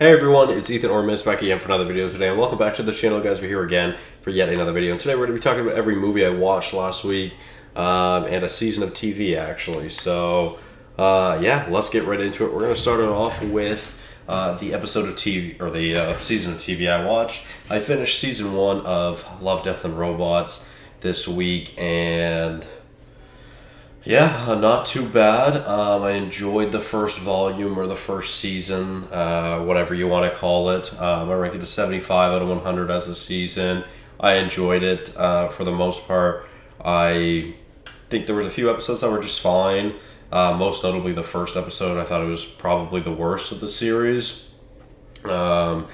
Hey everyone, it's Ethan or Miist back again for another video today, and welcome back to the channel, guys. We're here again for yet another video, and today we're going to be talking about every movie I watched last week, and a season of TV, actually. So, yeah, let's get right into it. We're going to start it off with the episode of TV, or the season of TV I watched. I finished season 1 of Love, Death, and Robots this week, and yeah, not too bad. I enjoyed the first volume or the first season, whatever you want to call it. I ranked it a 75 out of 100 as a season. I enjoyed it for the most part. I think there was a few episodes that were just fine. Most notably the first episode. I thought it was probably the worst of the series. And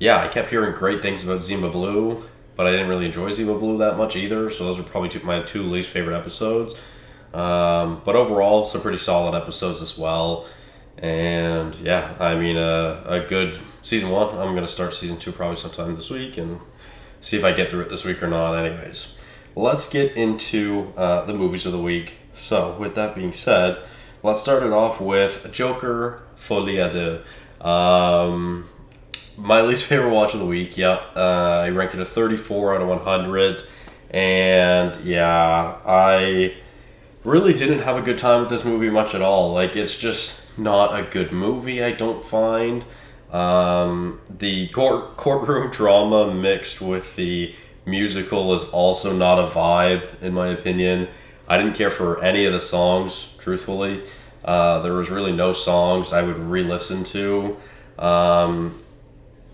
yeah, I kept hearing great things about Zima Blue, but I didn't really enjoy Zima Blue that much either, so those are probably my two least favorite episodes. But overall, some pretty solid episodes as well. And yeah, I mean, a good season 1. I'm going to start season 2 probably sometime this week and see if I get through it this week or not. Anyways, let's get into the movies of the week. So with that being said, let's start it off with Joker Folie à Deux. My least favorite watch of the week, yeah. I ranked it a 34 out of 100. And yeah, I really didn't have a good time with this movie much at all. Like, it's just not a good movie, I don't find. The courtroom drama mixed with the musical is also not a vibe, in my opinion. I didn't care for any of the songs, truthfully. There was really no songs I would re-listen to.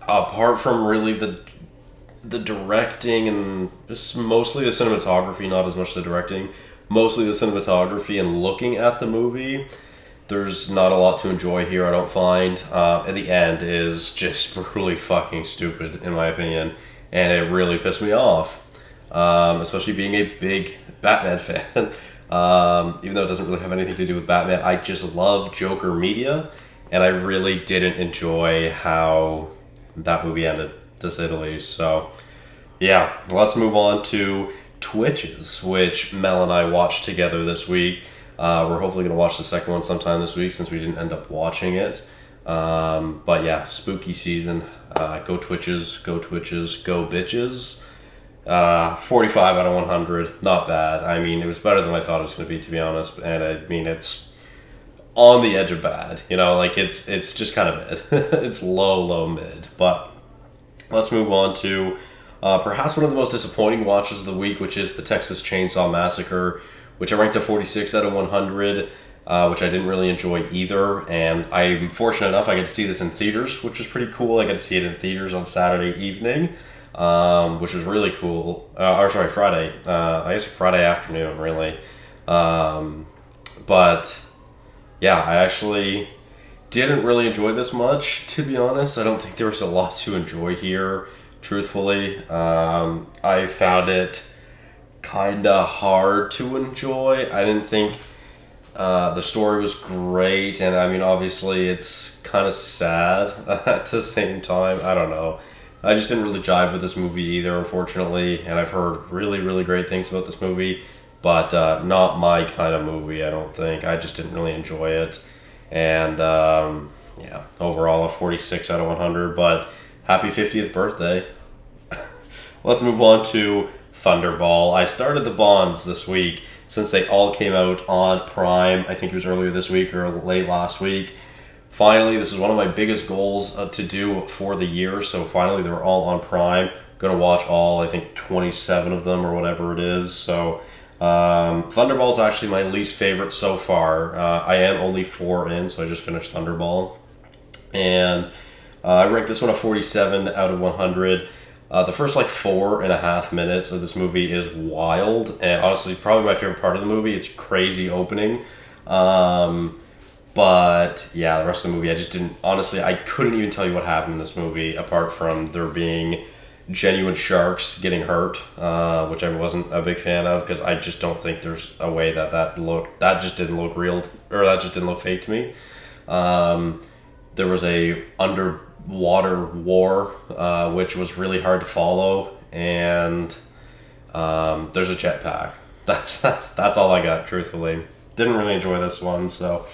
Apart from really the directing and just mostly the cinematography, not as much the directing, mostly the cinematography and looking at the movie, there's not a lot to enjoy here, I don't find. And the end is just really fucking stupid, in my opinion, and it really pissed me off, especially being a big Batman fan. Even though it doesn't really have anything to do with Batman, I just love Joker media, and I really didn't enjoy how that movie ended, to say the least. So yeah, let's move on to Twitches, which Mel and I watched together this week. We're hopefully going to watch the second one sometime this week since we didn't end up watching it. But yeah, spooky season. Go Twitches, go Twitches, go bitches. 45 out of 100, not bad. I mean, it was better than I thought it was going to be, to be honest. And I mean, it's on the edge of bad, you know, like it's just kind of mid. It's low mid. But let's move on to perhaps one of the most disappointing watches of the week, which is the Texas Chainsaw Massacre, which I ranked a 46 out of 100, which I didn't really enjoy either. And I'm fortunate enough I get to see this in theaters, which was pretty cool. I got to see it in theaters on Saturday evening, which was really cool. Friday. I guess Friday afternoon, really. But yeah, I actually didn't really enjoy this much, to be honest. I don't think there was a lot to enjoy here, truthfully. I found it kind of hard to enjoy. I didn't think the story was great, and I mean, obviously, it's kind of sad at the same time. I don't know. I just didn't really jive with this movie either, unfortunately, and I've heard really great things about this movie. But not my kind of movie, I don't think. I just didn't really enjoy it. And yeah, overall a 46 out of 100. But happy 50th birthday. Let's move on to Thunderball. I started the Bonds this week since they all came out on Prime. I think it was earlier this week or late last week. Finally, this is one of my biggest goals to do for the year. So finally, they're all on Prime. Going to watch all, I think, 27 of them or whatever it is. So Thunderball is actually my least favorite so far. I am only 4 in, so I just finished Thunderball. And I ranked this one a 47 out of 100. The first 4.5 minutes of this movie is wild, and honestly, probably my favorite part of the movie. It's crazy opening. But yeah, the rest of the movie, I just didn't, honestly, I couldn't even tell you what happened in this movie, apart from there being genuine sharks getting hurt, which I wasn't a big fan of, because I just don't think there's a way that just didn't look real, or that just didn't look fake to me. There was a underwater war, which was really hard to follow, and there's a jetpack. That's all I got, truthfully. Didn't really enjoy this one, so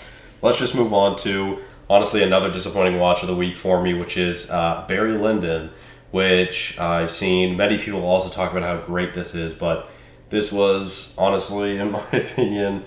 let's just move on to honestly, another disappointing watch of the week for me, which is Barry Lyndon, which I've seen many people also talk about how great this is, but this was, honestly, in my opinion,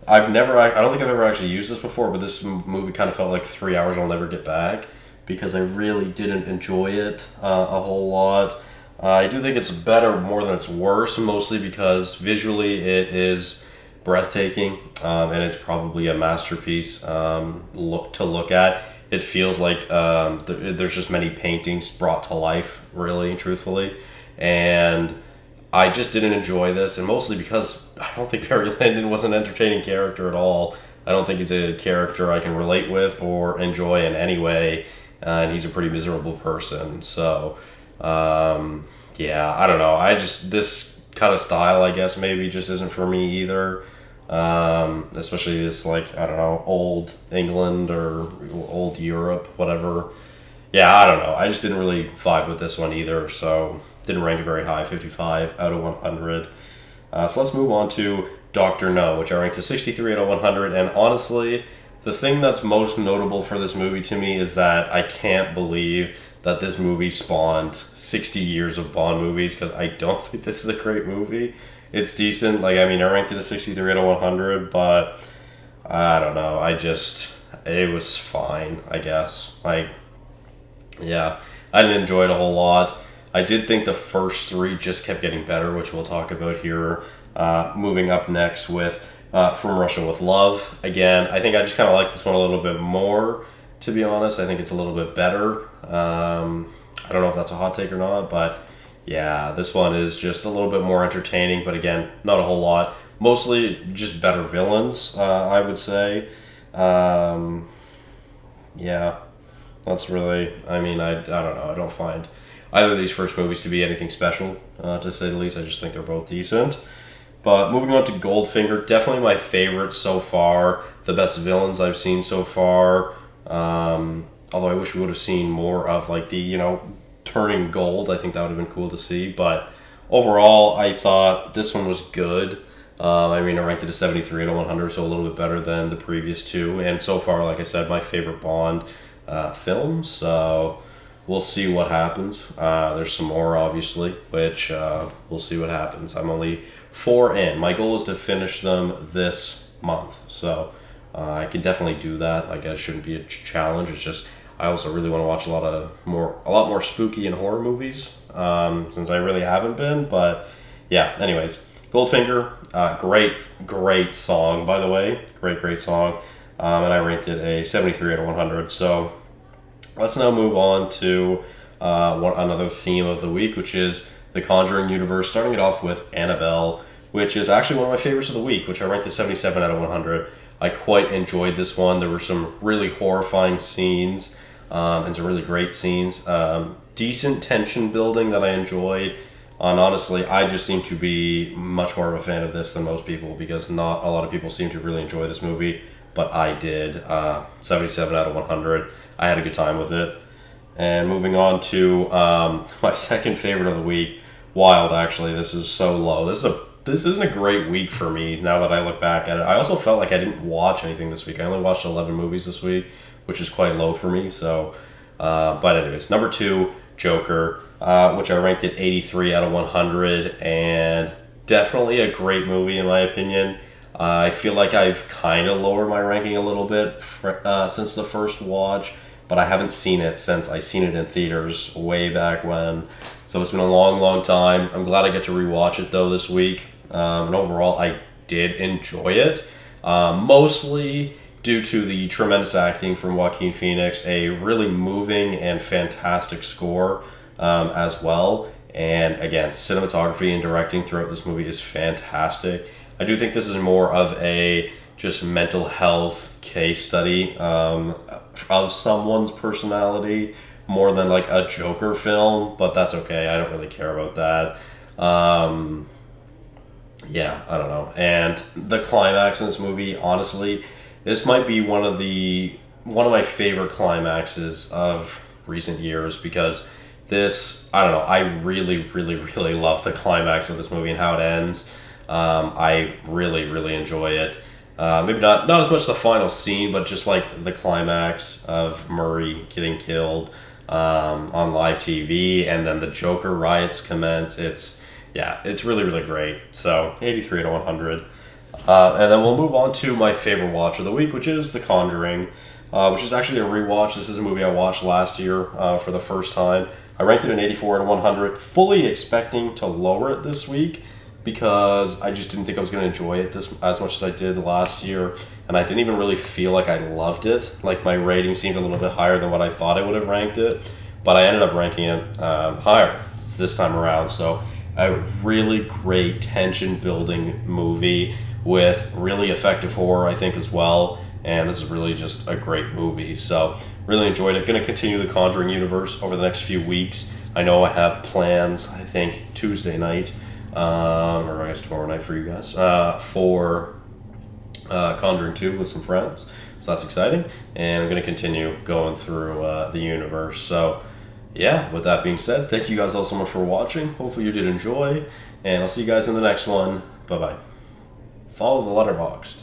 I don't think I've ever actually used this before, but this movie kind of felt like 3 hours I'll never get back, because I really didn't enjoy it a whole lot. I do think it's better more than it's worse, mostly because visually it is breathtaking, and it's probably a masterpiece to look at. It feels like there's just many paintings brought to life, really, truthfully, and I just didn't enjoy this, and mostly because I don't think Barry Lyndon was an entertaining character at all. I don't think he's a character I can relate with or enjoy in any way, and he's a pretty miserable person. So, yeah, I don't know. This kind of style, I guess, maybe just isn't for me either. Especially this, like, I don't know, old England or old Europe, whatever. Yeah, I don't know. I just didn't really vibe with this one either, so didn't rank it very high, 55 out of 100. So let's move on to Dr. No, which I ranked a 63 out of 100. And honestly, the thing that's most notable for this movie to me is that I can't believe that this movie spawned 60 years of Bond movies, because I don't think this is a great movie. It's decent. Like, I mean, I ranked it a 63 out of 100, but I don't know. It was fine, I guess. Like, yeah, I didn't enjoy it a whole lot. I did think the first three just kept getting better, which we'll talk about here. Moving up next with From Russia with Love. Again, I think I just kind of like this one a little bit more, to be honest. I think it's a little bit better. I don't know if that's a hot take or not, but yeah, this one is just a little bit more entertaining, but again, not a whole lot. Mostly just better villains, I would say. Yeah, that's really, I mean, I don't know. I don't find either of these first movies to be anything special, to say the least. I just think they're both decent. But moving on to Goldfinger, definitely my favorite so far. The best villains I've seen so far. Although I wish we would have seen more of, like, the, turning gold. I think that would have been cool to see. But overall, I thought this one was good. I mean, I ranked it a 73 out of 100, so a little bit better than the previous two. And so far, like I said, my favorite Bond film. So we'll see what happens. There's some more, obviously, which we'll see what happens. I'm only 4 in. My goal is to finish them this month. So I can definitely do that. I guess it shouldn't be a challenge. It's just I also really want to watch a lot more spooky and horror movies, since I really haven't been. But yeah, anyways, Goldfinger, great song, by the way, great song, and I ranked it a 73 out of 100. So let's now move on to another theme of the week, which is the Conjuring universe. Starting it off with Annabelle, which is actually one of my favorites of the week, which I ranked a 77 out of 100. I quite enjoyed this one. There were some really horrifying scenes, and some really great scenes. Decent tension building that I enjoyed. And honestly, I just seem to be much more of a fan of this than most people, because not a lot of people seem to really enjoy this movie, but I did. 77 out of 100. I had a good time with it. And moving on to my second favorite of the week, Wild. Actually, this is so low. This isn't a great week for me now that I look back at it. I also felt like I didn't watch anything this week. I only watched 11 movies this week, which is quite low for me. So, but anyways, number 2, Joker, which I ranked at 83 out of 100, and definitely a great movie in my opinion. I feel like I've kind of lowered my ranking a little bit since the first watch, but I haven't seen it since I seen it in theaters way back when. So it's been a long time. I'm glad I get to rewatch it though this week. And overall, I did enjoy it, mostly due to the tremendous acting from Joaquin Phoenix, a really moving and fantastic score as well. And again, cinematography and directing throughout this movie is fantastic. I do think this is more of a just mental health case study of someone's personality more than like a Joker film, but that's okay. I don't really care about that. Yeah, I don't know. And the climax in this movie, honestly, this might be one of my favorite climaxes of recent years, because this, I don't know, I really love the climax of this movie and how it ends. I really enjoy it. Maybe not as much the final scene, but just like the climax of Murray getting killed on live TV, and then the Joker riots commence. It's really, really great. So 83 out of 100. And then we'll move on to my favorite watch of the week, which is The Conjuring, which is actually a rewatch. This is a movie I watched last year for the first time. I ranked it an 84 out of 100, fully expecting to lower it this week because I just didn't think I was going to enjoy it as much as I did last year, and I didn't even really feel like I loved it. Like, my rating seemed a little bit higher than what I thought I would have ranked it, but I ended up ranking it higher this time around. So a really great tension-building movie with really effective horror, I think, as well. And this is really just a great movie. So really enjoyed it. Going to continue the Conjuring universe over the next few weeks. I know I have plans, I think, Tuesday night, or I guess tomorrow night for you guys, for Conjuring 2 with some friends. So that's exciting. And I'm going to continue going through the universe. So yeah, with that being said, thank you guys all so much for watching. Hopefully you did enjoy. And I'll see you guys in the next one. Bye-bye. Follow the Letterboxd.